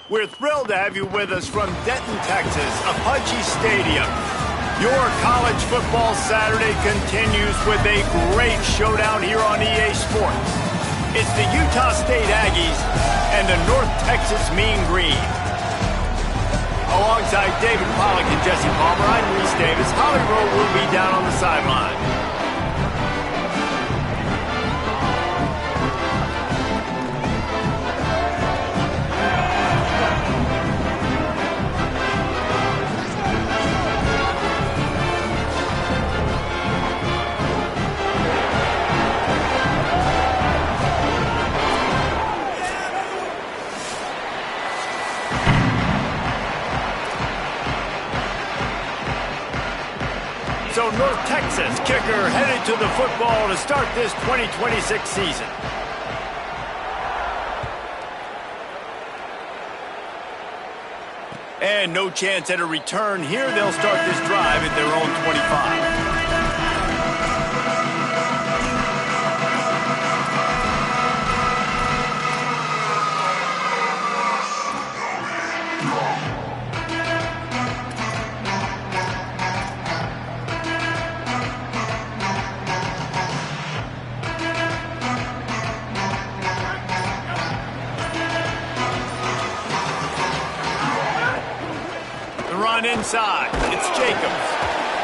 We're thrilled to have you with us from Denton, Texas, Apache Stadium. Your college football Saturday continues with a great showdown here on EA Sports. It's the Utah State Aggies and the North Texas Mean Green. Alongside David Pollack and Jesse Palmer, I'm Reese Davis. Holly Rowe will be down on the sideline. So North Texas kicker headed to the football to start this 2026 season. And no chance at a return here. They'll start this drive at their own 25. Inside, it's Jacobs.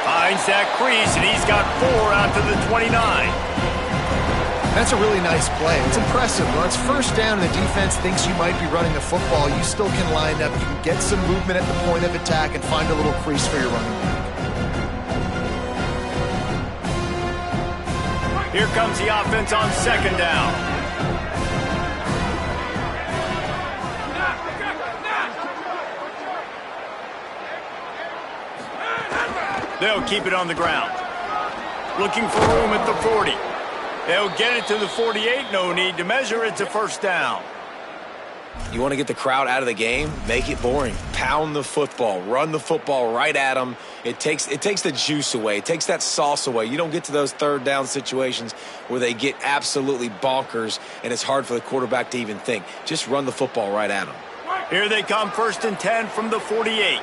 Finds that crease, and he's got 4 out to the 29. That's a really nice play. It's impressive. When it's first down and the defense thinks you might be running the football, you still can line up. You can get some movement at the point of attack and find a little crease for your running back. Here comes the offense on second down. They'll keep it on the ground. Looking for room at the 40. They'll get it to the 48. No need to measure. It's a first down. You want to get the crowd out of the game? Make it boring. Pound the football. Run the football right at them. It takes the juice away. It takes that sauce away. You don't get to those third down situations where they get absolutely bonkers and it's hard for the quarterback to even think. Just run the football right at them. Here they come, 1st and 10 from the 48.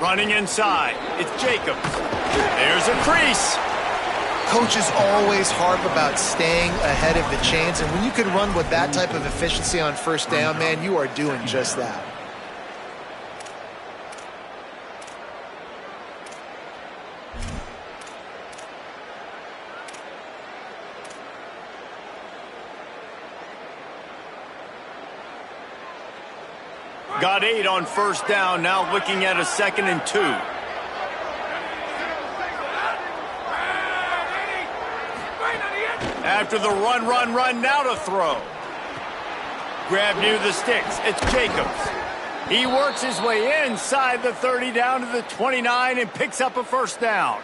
Running inside, it's Jacobs. There's a crease. Coaches always harp about staying ahead of the chains, and when you can run with that type of efficiency on first down, man, you are doing just that. Got 8 on first down, now looking at a 2nd and 2. After the run, now to throw. Grab near the sticks, it's Jacobs. He works his way inside the 30 down to the 29 and picks up a first down.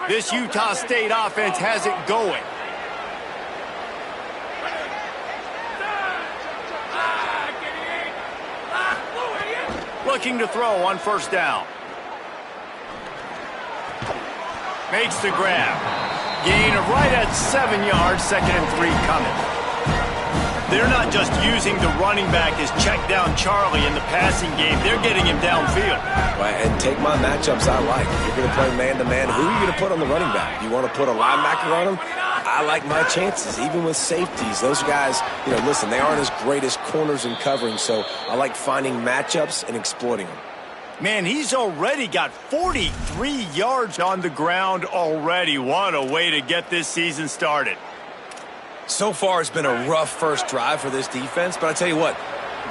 This Utah State offense has it going. Looking to throw on first down. Makes the grab. Gain of right at 7 yards, 2nd and 3 coming. They're not just using the running back as check down Charlie in the passing game. They're getting him downfield. Right, and take my matchups I like. If you're going to play man-to-man, who are you going to put on the running back? You want to put a linebacker on him? I like my chances, even with safeties. Those guys, listen, they aren't as great as corners and covering, so I like finding matchups and exploiting them. Man, he's already got 43 yards on the ground already. What a way to get this season started. So far, it's been a rough first drive for this defense, but I tell you what,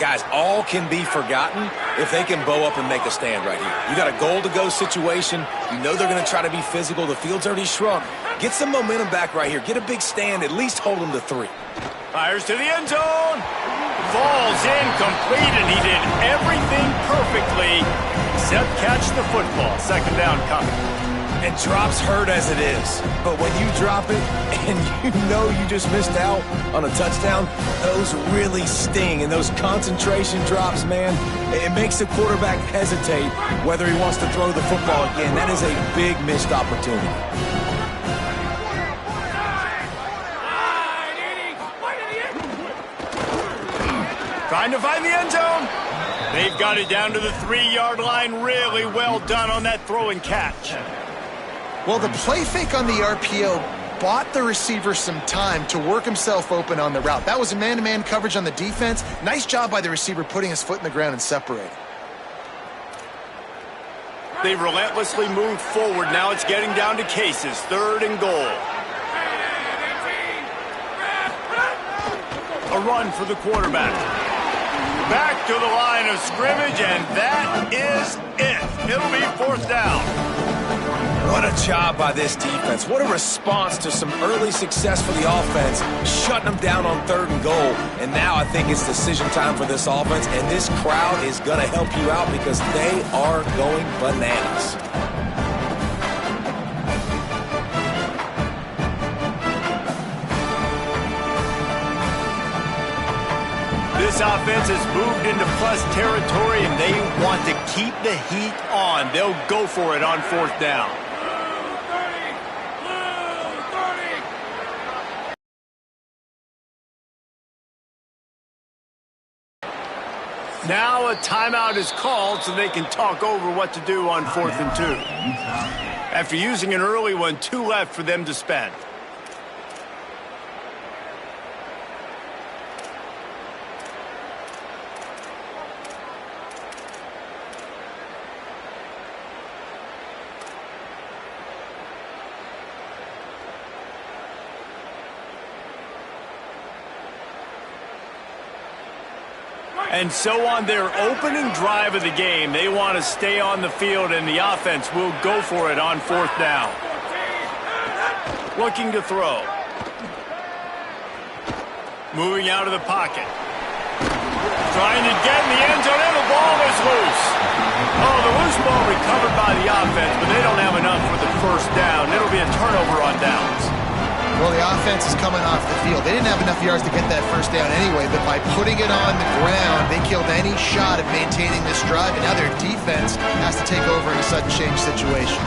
guys, all can be forgotten if they can bow up and make a stand right here. You got a goal-to-go situation. You know they're going to try to be physical. The field's already shrunk. Get some momentum back right here. Get a big stand. At least hold them to 3. Fires to the end zone. Falls incomplete, and he did everything perfectly except catch the football. 2nd down coming. And drops hurt as it is. But when you drop it and you know you just missed out on a touchdown, those really sting. And those concentration drops, man, it makes the quarterback hesitate whether he wants to throw the football again. That is a big missed opportunity. Trying to find the end zone. They've got it down to the 3-yard line. Really well done on that throw and catch. Well, the play fake on the RPO bought the receiver some time to work himself open on the route. That was a man-to-man coverage on the defense. Nice job by the receiver putting his foot in the ground and separating. They've relentlessly moved forward. Now it's getting down to cases. 3rd and goal. A run for the quarterback. Back to the line of scrimmage, and that is it. It'll be 4th down. What a job by this defense. What a response to some early success for the offense, shutting them down on 3rd and goal. And now I think it's decision time for this offense, and this crowd is going to help you out because they are going bananas. This offense has moved into plus territory, and they want to keep the heat on. They'll go for it on 4th down. Now a timeout is called so they can talk over what to do on 4th and 2. After using an early one, 2 left for them to spend. And so on their opening drive of the game, they want to stay on the field, and the offense will go for it on 4th down. Looking to throw. Moving out of the pocket. Trying to get in the end zone, and the ball is loose. Oh, the loose ball recovered by the offense, but they don't have enough for the 1st down. It'll be a turnover on downs. Well, the offense is coming off the field. They didn't have enough yards to get that 1st down anyway, but by putting it on the ground, they killed any shot at maintaining this drive, and now their defense has to take over in a sudden change situation.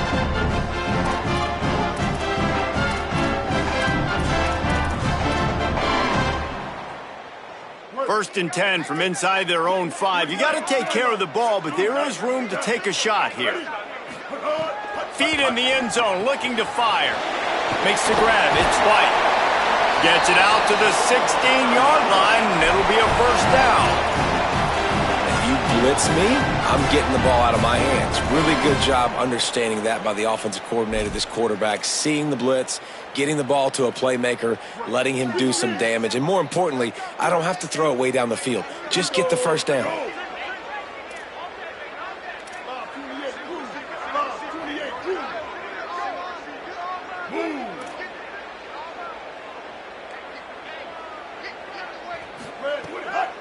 1st and 10 from inside their own 5. You got to take care of the ball, but there is room to take a shot here. Feet in the end zone, looking to fire. Makes the grab. It's White. Gets it out to the 16-yard line, and it'll be a 1st down. If you blitz me, I'm getting the ball out of my hands. Really good job understanding that by the offensive coordinator, this quarterback, seeing the blitz, getting the ball to a playmaker, letting him do some damage. And more importantly, I don't have to throw it way down the field. Just get the 1st down.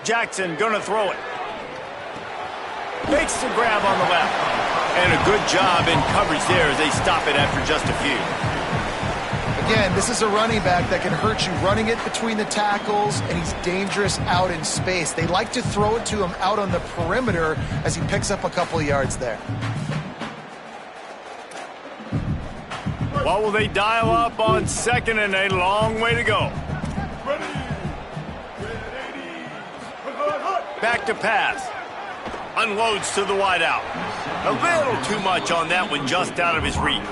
Jackson gonna throw it. Makes the grab on the left. And a good job in coverage there as they stop it after just a few. Again, this is a running back that can hurt you running it between the tackles, and he's dangerous out in space. They like to throw it to him out on the perimeter as he picks up a couple of yards there. What will they dial up on 2nd and a long way to go? Back to pass. Unloads to the wideout. A little too much on that one, just out of his reach.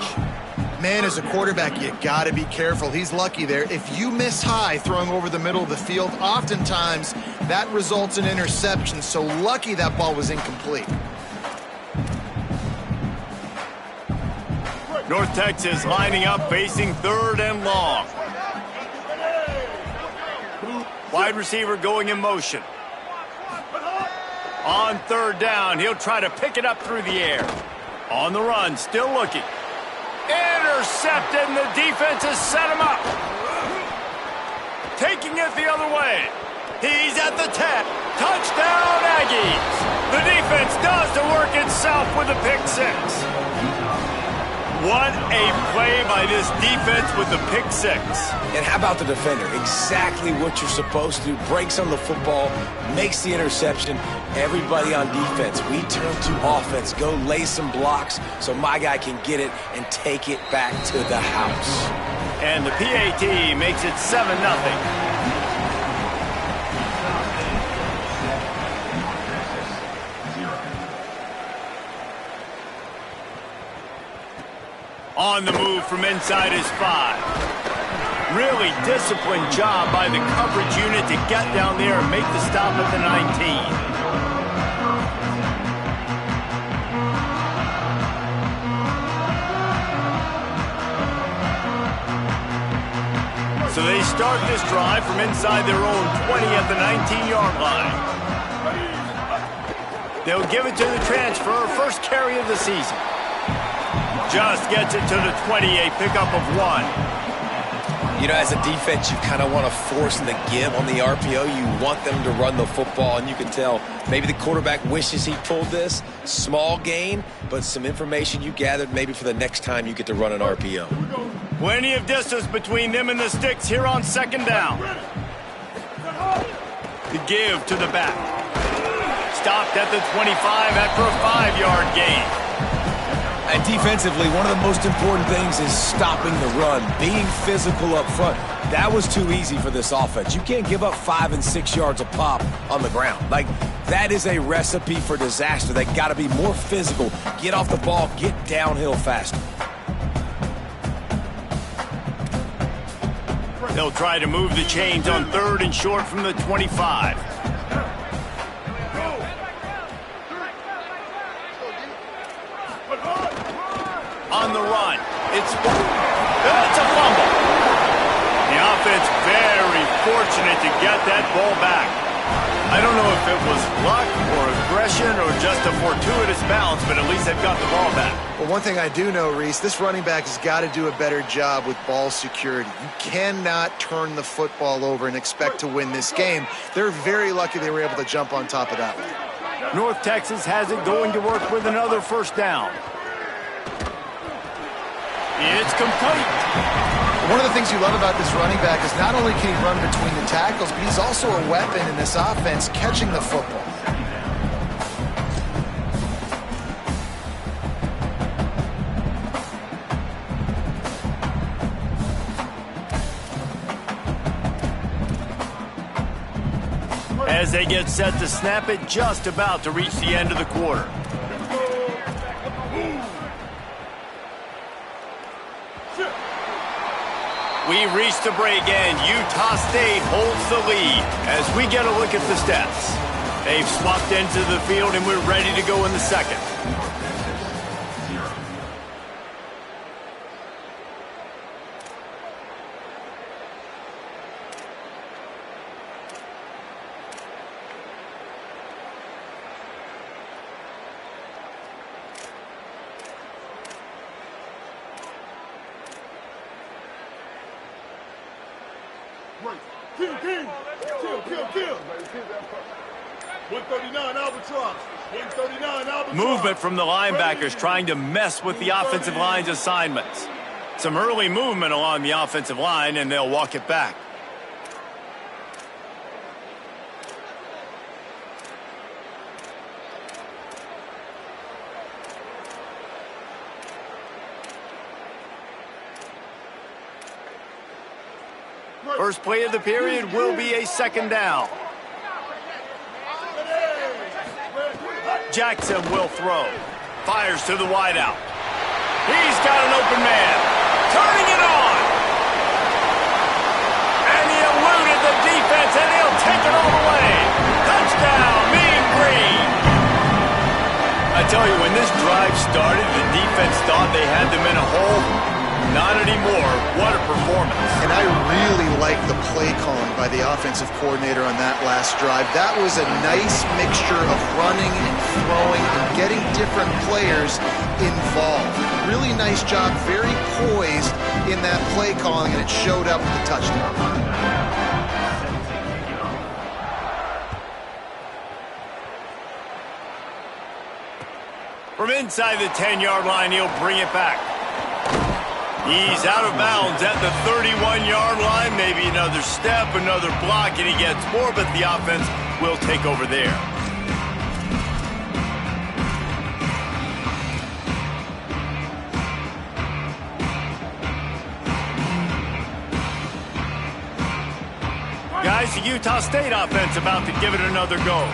Man, as a quarterback, you got to be careful. He's lucky there. If you miss high throwing over the middle of the field, oftentimes that results in interception. So lucky that ball was incomplete. North Texas lining up, facing 3rd and long. Wide receiver going in motion. On 3rd down, he'll try to pick it up through the air. On the run, still looking. Intercepted, and the defense has set him up. Taking it the other way. He's at the 10. Touchdown, Aggies. The defense does the work itself with a pick 6. What a play by this defense with the pick six. And how about the defender? Exactly what you're supposed to do. Breaks on the football, makes the interception. Everybody on defense, we turn to offense. Go lay some blocks so my guy can get it and take it back to the house. And the PAT makes it 7-0. On the move from inside his 5. Really disciplined job by the coverage unit to get down there and make the stop at the 19. So they start this drive from inside their own 20 at the 19-yard line. They'll give it to the transfer, first carry of the season. Just gets it to the 20, a pickup of 1. You know, as a defense, you kind of want to force the give on the RPO. You want them to run the football, and you can tell maybe the quarterback wishes he pulled this. Small gain, but some information you gathered maybe for the next time you get to run an RPO. Plenty of distance between them and the sticks here on second down. The give to the back. Stopped at the 25 after a 5-yard gain. And defensively, one of the most important things is stopping the run, being physical up front. That was too easy for this offense. You can't give up 5 and 6 yards a pop on the ground. Like, that is a recipe for disaster. They got to be more physical, get off the ball, get downhill faster. They'll try to move the chains on 3rd and short from the 25. On the run, it's a fumble. The offense very fortunate to get that ball back. I don't know if it was luck or aggression or just a fortuitous bounce, but at least they've got the ball back. Well, one thing I do know, Reese, this running back has got to do a better job with ball security. You cannot turn the football over and expect to win this game. They're very lucky they were able to jump on top of that one. North Texas has it going to work with another first down. It's complete. One of the things you love about this running back is not only can he run between the tackles, but he's also a weapon in this offense catching the football. As they get set to snap it, just about to reach the end of the quarter. We reach the break, and Utah State holds the lead as we get a look at the stats. They've swapped into the field, and we're ready to go in the second. Kill. 139 Albatross. 139 Albatross. Movement from the linebackers trying to mess with the offensive line's assignments. Some early movement along the offensive line, and they'll walk it back. First play of the period will be a second down. Jackson will throw. Fires to the wideout. He's got an open man. Turning it on. And he eluded the defense, and he'll take it all the way. Touchdown, Mean Green. I tell you, when this drive started, the defense thought they had them in a hole. Not anymore. What a performance. And I really like the play calling by the offensive coordinator on that last drive. That was a nice mixture of running and throwing and getting different players involved. Really nice job, very poised in that play calling, and it showed up with the touchdown. From inside the 10-yard line, he'll bring it back. He's out of bounds at the 31-yard line. Maybe another step, another block, and he gets more, but the offense will take over there. Guys, the Utah State offense about to give it another go.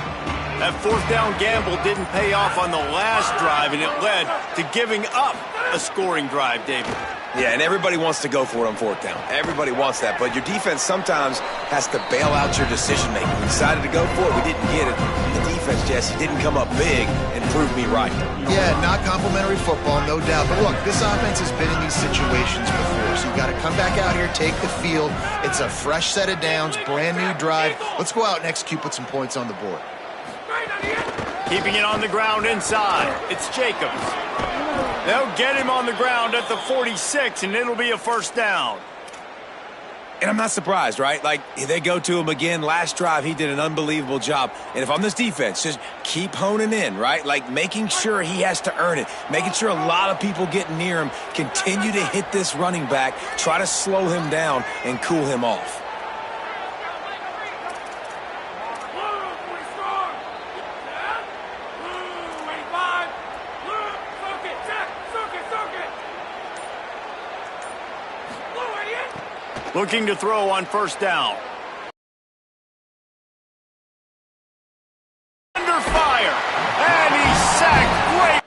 That fourth down gamble didn't pay off on the last drive, and it led to giving up a scoring drive, David. Yeah, and everybody wants to go for it on fourth down. Everybody wants that, but your defense sometimes has to bail out your decision-making. We decided to go for it. We didn't get it. The defense, Jesse, didn't come up big and prove me right. Yeah, not complimentary football, no doubt. But look, this offense has been in these situations before, so you got to come back out here, take the field. It's a fresh set of downs, brand new drive. Let's go out and execute, put some points on the board. Keeping it on the ground inside. It's Jacobs. They'll get him on the ground at the 46, and it'll be a first down. And I'm not surprised, right? Like, they go to him again. Last drive, he did an unbelievable job. And if I'm this defense, just keep honing in, right? Like, making sure he has to earn it. Making sure a lot of people get near him. Continue to hit this running back. Try to slow him down and cool him off. Looking to throw on first down. Under fire, and he's sacked. Great.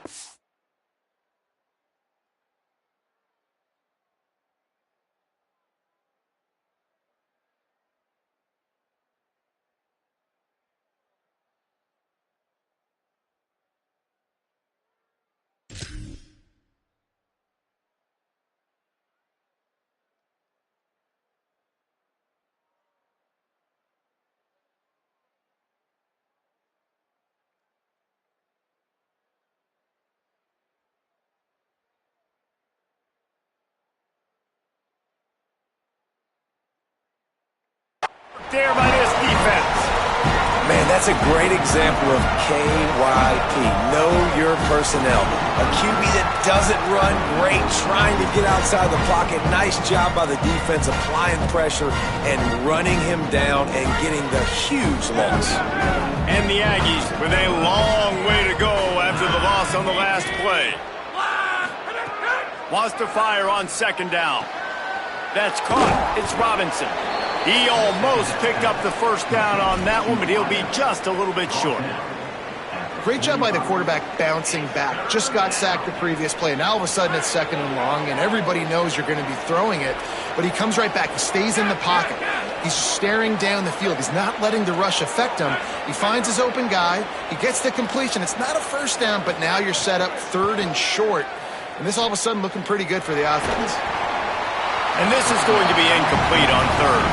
There by this defense. Man, that's a great example of KYP. Know your personnel. A QB that doesn't run great, trying to get outside the pocket. Nice job by the defense, applying pressure and running him down and getting the huge loss. And the Aggies with a long way to go after the loss on the last play. Wants to fire on second down. That's caught. It's Robinson. He almost picked up the first down on that one, but he'll be just a little bit short. Great job by the quarterback bouncing back. Just got sacked the previous play. Now all of a sudden it's second and long, and everybody knows you're going to be throwing it. But he comes right back. He stays in the pocket. He's staring down the field. He's not letting the rush affect him. He finds his open guy. He gets the completion. It's not a first down, but now you're set up third and short. And this all of a sudden looking pretty good for the offense. And this is going to be incomplete on third.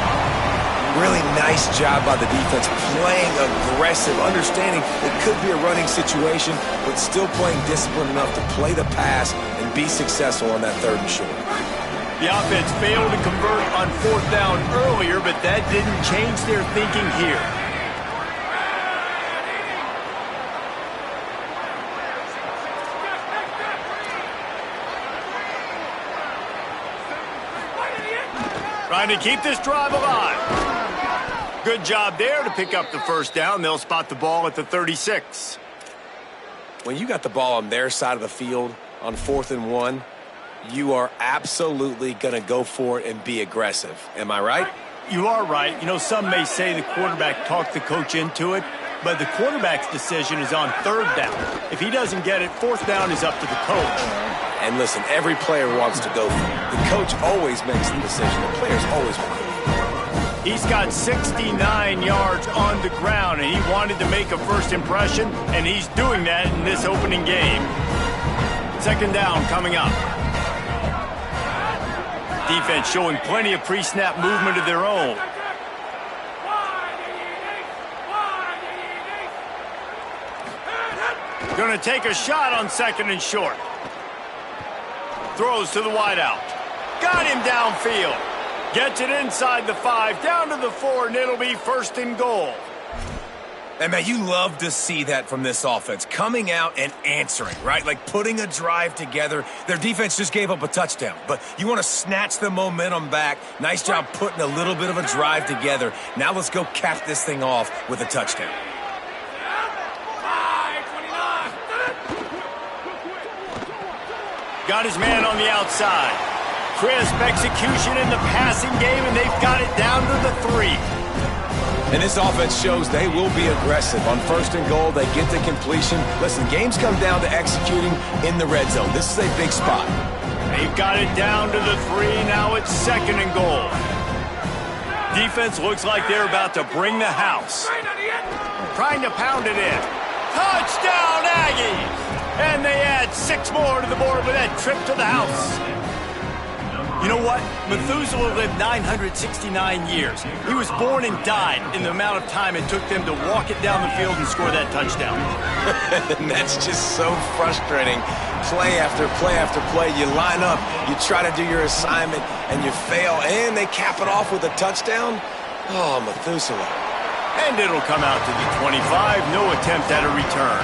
Really nice job by the defense, playing aggressive, understanding it could be a running situation, but still playing disciplined enough to play the pass and be successful on that third and short. The offense failed to convert on fourth down earlier, but that didn't change their thinking here. Trying to keep this drive alive. Good job there to pick up the first down. They'll spot the ball at the 36. When you got the ball on their side of the field on 4th and 1, you are absolutely going to go for it and be aggressive. Am I right? You are right. You know, some may say the quarterback talked the coach into it, but the quarterback's decision is on third down. If he doesn't get it, fourth down is up to the coach. And listen, every player wants to go for it. The coach always makes the decision. The players always want to go for it. He's got 69 yards on the ground, and he wanted to make a first impression, and he's doing that in this opening game. Second down coming up. Defense showing plenty of pre-snap movement of their own. Going to take a shot on second and short. Throws to the wideout. Got him downfield. Gets it inside the 5, down to the 4, and it'll be first and goal. And, man, you love to see that from this offense, coming out and answering, right? Like putting a drive together. Their defense just gave up a touchdown, but you want to snatch the momentum back. Nice job putting a little bit of a drive together. Now let's go cap this thing off with a touchdown. Got his man on the outside. Crisp execution in the passing game, and they've got it down to the 3. And this offense shows they will be aggressive. On 1st and goal, they get the completion. Listen, games come down to executing in the red zone. This is a big spot. They've got it down to the 3. Now it's 2nd and goal. Defense looks like they're about to bring the house. Trying to pound it in. Touchdown, Aggies! And they add 6 more to the board with that trip to the house. You know what? Methuselah lived 969 years. He was born and died in the amount of time it took them to walk it down the field and score that touchdown. And that's just so frustrating. Play after play after play. You line up, you try to do your assignment, and you fail, and they cap it off with a touchdown? Oh, Methuselah. And it'll come out to the 25. No attempt at a return.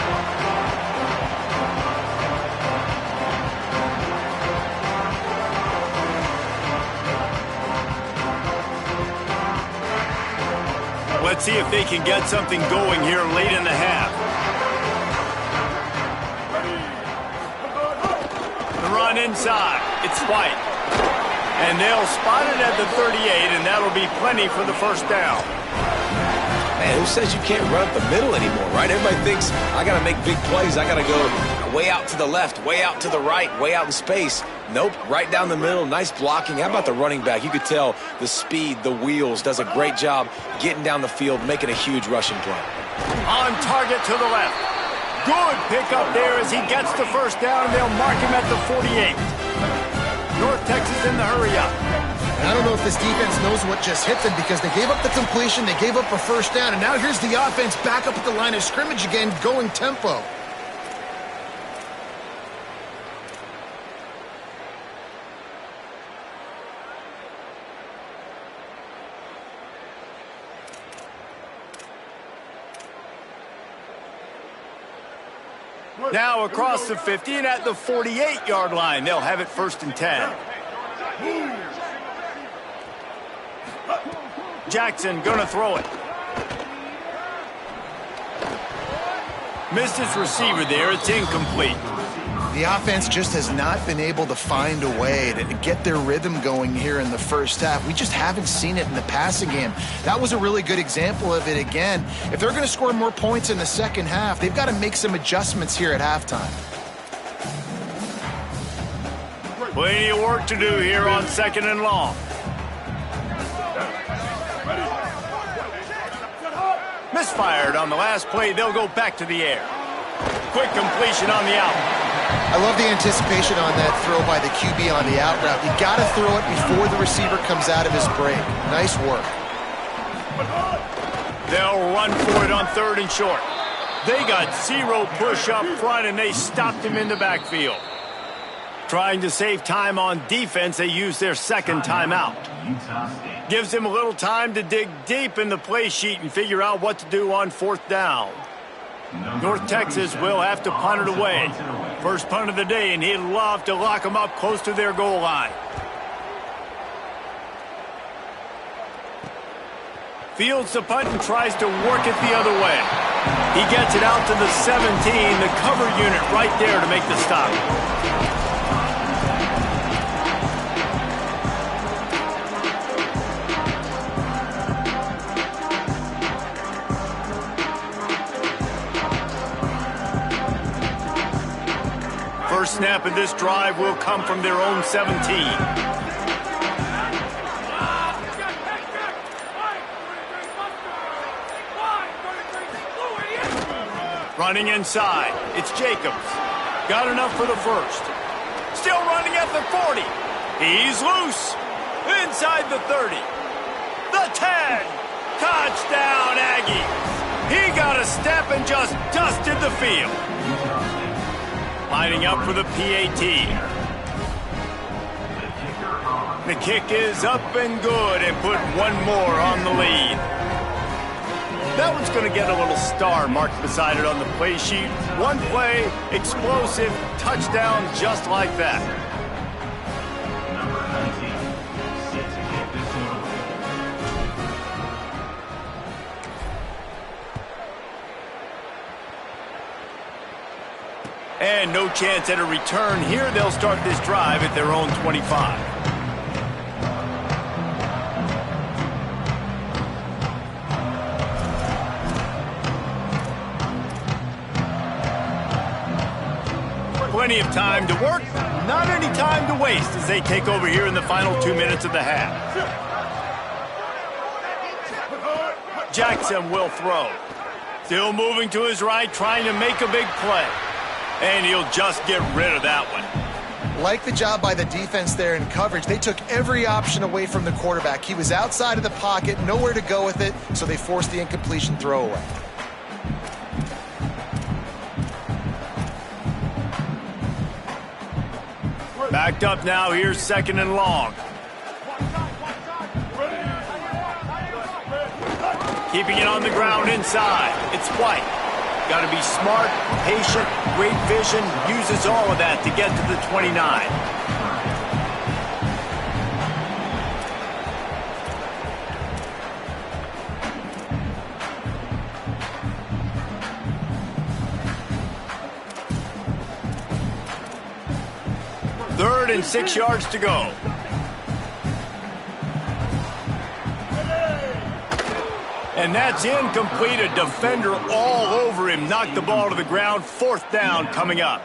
Let's see if they can get something going here late in the half. The run inside. It's White. And they'll spot it at the 38, and that'll be plenty for the first down. Man, who says you can't run up the middle anymore, right? Everybody thinks, I got to make big plays. I got to go way out to the left, way out to the right, way out in space. Nope, right down the middle, nice blocking. How about the running back? You could tell the speed, the wheels, does a great job getting down the field, making a huge rushing play. On target to the left. Good pickup there as he gets the first down, and they'll mark him at the 48. North Texas in the hurry-up. I don't know if this defense knows what just hit them because they gave up the completion, they gave up a first down, and now here's the offense back up at the line of scrimmage again, going tempo. Now across the 50 and at the 48-yard line. They'll have it 1st and 10. Jackson gonna throw it. Missed his receiver there. It's incomplete. The offense just has not been able to find a way to get their rhythm going here in the first half. We just haven't seen it in the passing game. That was a really good example of it again. If they're going to score more points in the second half, they've got to make some adjustments here at halftime. Plenty of work to do here on 2nd and long. Misfired on the last play. They'll go back to the air. Quick completion on the out. I love the anticipation on that throw by the QB on the out route. You got to throw it before the receiver comes out of his break. Nice work. They'll run for it on 3rd and short. They got 0 push up front, and they stopped him in the backfield. Trying to save time on defense, they use their 2nd timeout. Gives them a little time to dig deep in the play sheet and figure out what to do on 4th down. North Texas will have to punt it away. First punt of the day, and he'd love to lock them up close to their goal line. Fields the punt and tries to work it the other way. He gets it out to the 17, the cover unit right there to make the stop. First snap of this drive will come from their own 17. Running inside. It's Jacobs. Got enough for the first. Still running at the 40. He's loose. Inside the 30. The 10. Touchdown, Aggies. He got a step and just dusted the field. Lining up for the PAT. The kick is up and good and put one more on the lead. That one's going to get a little star marked beside it on the play sheet. One play, explosive, touchdown just like that. And no chance at a return here. They'll start this drive at their own 25. Plenty of time to work, not any time to waste as they take over here in the final 2 minutes of the half. Jackson will throw. Still moving to his right, trying to make a big play. And he'll just get rid of that one. Like the job by the defense there in coverage. They took every option away from the quarterback. He was outside of the pocket, nowhere to go with it, so they forced the incompletion throwaway. Backed up now, here's 2nd and long. Keeping it on the ground inside. It's White. Got to be smart, patient, great vision, uses all of that to get to the 29. Third and 6 yards to go. And that's incomplete. A defender all over him. Knocked the ball to the ground. 4th down coming up.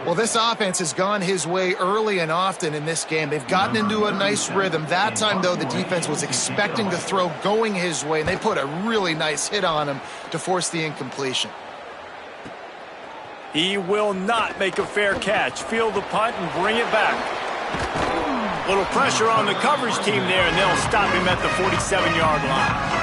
Well, this offense has gone his way early and often in this game. They've gotten into a nice rhythm. That time, though, the defense was expecting the throw going his way, and they put a really nice hit on him to force the incompletion. He will not make a fair catch. Field the punt and bring it back. Little pressure on the coverage team there, and they'll stop him at the 47-yard line.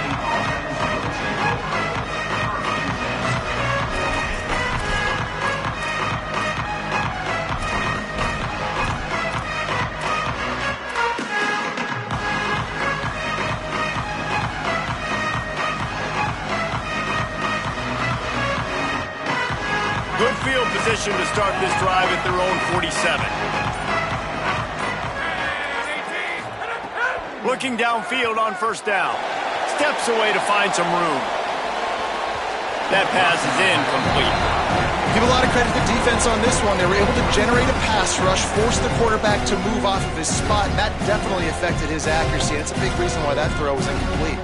Good field position to start this drive at their own 47. Looking downfield on 1st down. Steps away to find some room. That pass is incomplete. Give a lot of credit to the defense on this one. They were able to generate a pass rush, force the quarterback to move off of his spot, and that definitely affected his accuracy. And it's a big reason why that throw was incomplete.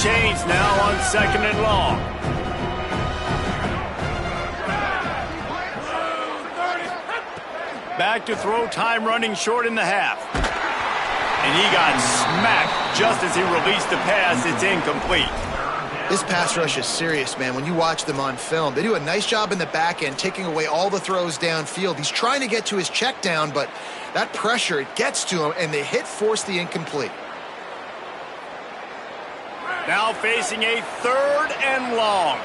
Chains now on 2nd and long. Back to throw, time running short in the half. And he got smacked just as he released the pass. It's incomplete. This pass rush is serious, man. When you watch them on film, they do a nice job in the back end, taking away all the throws downfield. He's trying to get to his check down, but that pressure, it gets to him, and the hit forced the incomplete. Now facing a 3rd and long.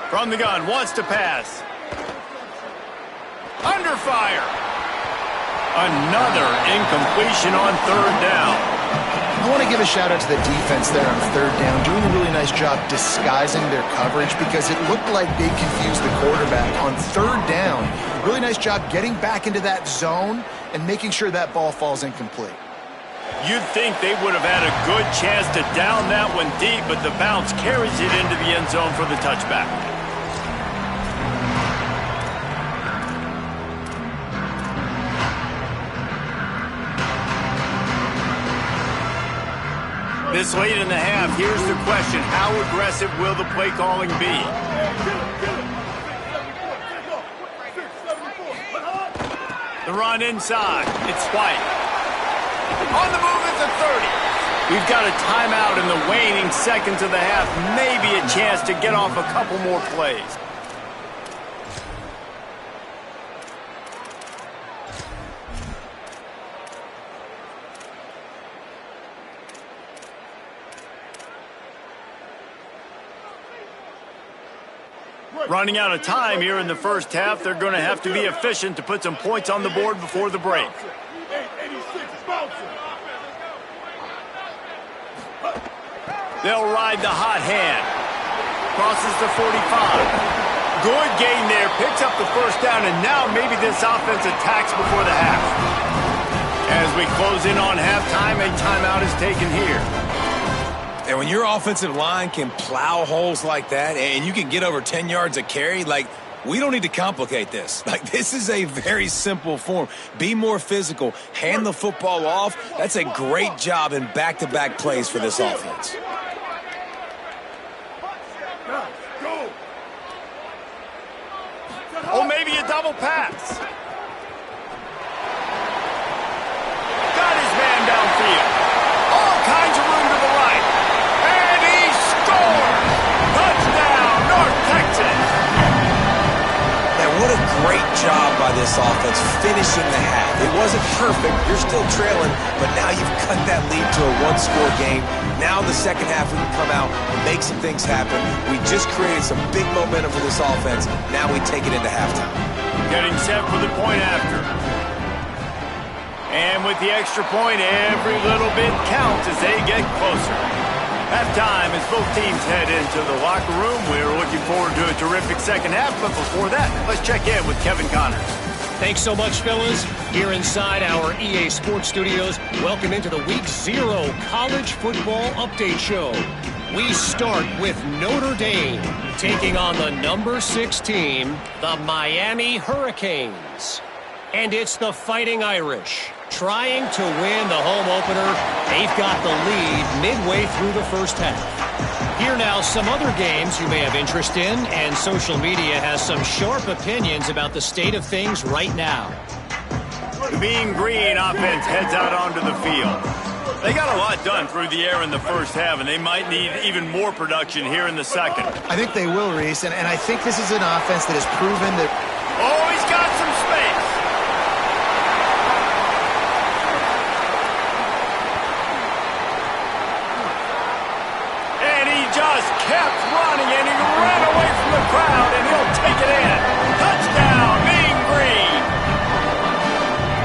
From the gun, wants to pass. Under fire. Another incompletion on 3rd down. I want to give a shout-out to the defense there on 3rd down, doing a really nice job disguising their coverage because it looked like they confused the quarterback on 3rd down. Really nice job getting back into that zone and making sure that ball falls incomplete. You'd think they would have had a good chance to down that one deep, but the bounce carries it into the end zone for the touchback. This late in the half, here's the question. How aggressive will the play calling be? The run inside. It's White. On the move at the 30. We've got a timeout in the waning seconds of the half. Maybe a chance to get off a couple more plays. Running out of time here in the first half. They're going to have to be efficient to put some points on the board before the break. They'll ride the hot hand. Crosses the 45. Good gain there. Picks up the first down, and now maybe this offense attacks before the half. As we close in on halftime, a timeout is taken here. And when your offensive line can plow holes like that and you can get over 10 yards a carry, like, we don't need to complicate this. Like, this is a very simple form. Be more physical. Hand the football off. That's a great job in back-to-back plays for this offense. Oh, maybe a double pass. Got his man downfield. All kinds of room to the right. And he scores! Touchdown, North Texas! Man, what a great job by this offense finishing the half. It wasn't perfect. You're still trailing, but now you've cut that lead to a one-score game. Now the second half we can come out and make some things happen. We just created some big momentum for this offense. Now we take it into halftime. Getting set for the point after. And with the extra point, every little bit counts as they get closer. Halftime as both teams head into the locker room. We're looking forward to a terrific second half, but before that, let's check in with Kevin Connors. Thanks so much, fellas. Here inside our EA Sports Studios, welcome into the Week 0 College Football Update Show. We start with Notre Dame taking on the number 6 team, the Miami Hurricanes. And it's the Fighting Irish trying to win the home opener. They've got the lead midway through the first half. Here now, some other games you may have interest in, and social media has some sharp opinions about the state of things right now. The Mean Green offense heads out onto the field. They got a lot done through the air in the first half, and they might need even more production here in the second. I think they will, Reese, and I think this is an offense that has proven that... Oh, he's got some space. And he just kept running, and he ran away from the crowd, and he'll take it in. Touchdown, Mean Green.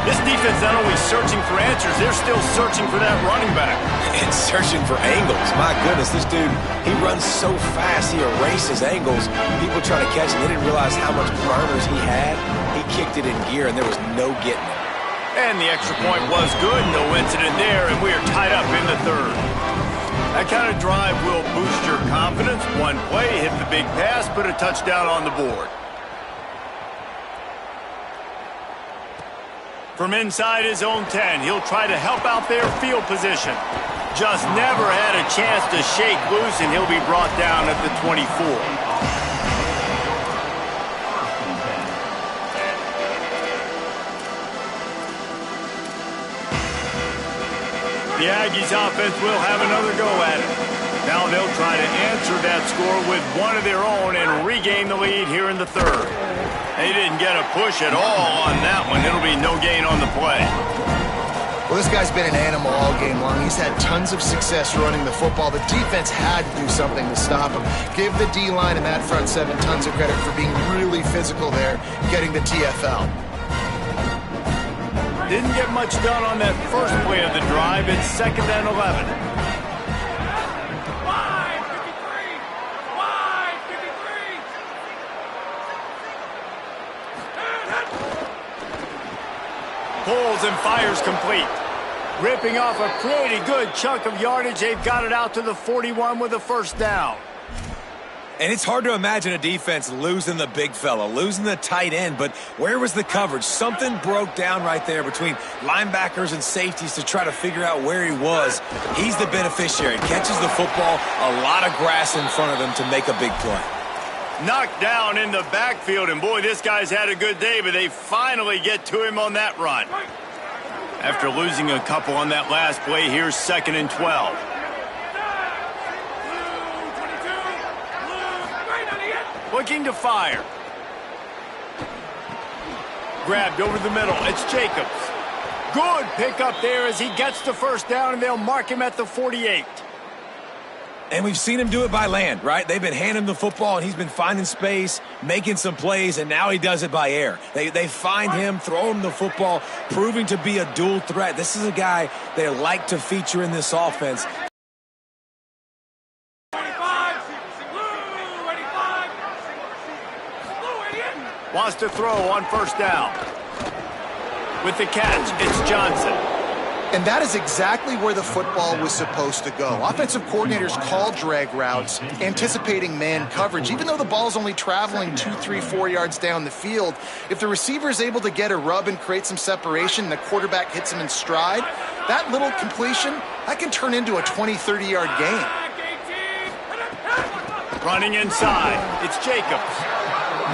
This defense not only searching for answers, they're still searching for that running back. And searching for angles. My goodness, this dude, he runs so fast, he erases angles. People try to catch him. They didn't realize how much burners he had. He kicked it in gear, and there was no getting it. And the extra point was good. No incident there, and we are tied up in the third. That kind of drive will boost your confidence. One play, hit the big pass, put a touchdown on the board. From inside his own 10, he'll try to help out their field position. Just never had a chance to shake loose, and he'll be brought down at the 24. The Aggies offense will have another go at it. Now they'll try to answer that score with one of their own and regain the lead here in the third. They didn't get a push at all on that one. It'll be no gain on the play. Well, this guy's been an animal all game long. He's had tons of success running the football. The defense had to do something to stop him. Give the D-line and that front seven tons of credit for being really physical there, getting the TFL. Didn't get much done on that first play of the drive. It's 2nd and 11. Pulls and fires complete. Ripping off a pretty good chunk of yardage. They've got it out to the 41 with a first down. And it's hard to imagine a defense losing the big fella, losing the tight end, but where was the coverage? Something broke down right there between linebackers and safeties to try to figure out where he was. He's the beneficiary. Catches the football, a lot of grass in front of him to make a big play. Knocked down in the backfield, and boy, this guy's had a good day, but they finally get to him on that run. After losing a couple on that last play, here's 2nd and 12. Looking to fire. Grabbed over the middle. It's Jacobs. Good pickup there as he gets the first down, and they'll mark him at the 48. And we've seen him do it by land, right? They've been handing him the football, and he's been finding space, making some plays, and now he does it by air. They find him, throw him the football, proving to be a dual threat. This is a guy they like to feature in this offense. Wants to throw on first down. With the catch, it's Johnson. And that is exactly where the football was supposed to go. Offensive coordinators call drag routes, anticipating man coverage. Even though the ball's only traveling 2, 3, 4 yards down the field, if the receiver is able to get a rub and create some separation, and the quarterback hits him in stride, that little completion, that can turn into a 20, 30-yard gain. Running inside, it's Jacobs.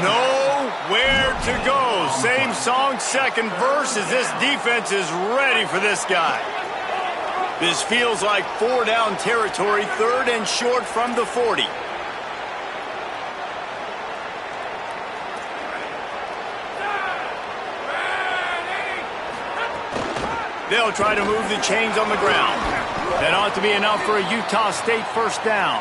Nowhere to go. Same song, second verse, as this defense is ready for this guy. This feels like 4 down territory, 3rd and short from the 40. They'll try to move the chains on the ground. That ought to be enough for a Utah State first down.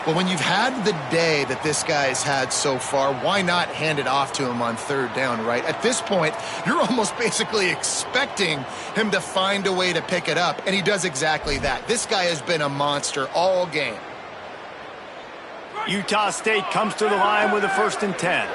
Well, when you've had the day that this guy's had so far, why not hand it off to him on 3rd down, right? At this point, you're almost basically expecting him to find a way to pick it up, and he does exactly that. This guy has been a monster all game. Utah State comes to the line with a 1st and 10.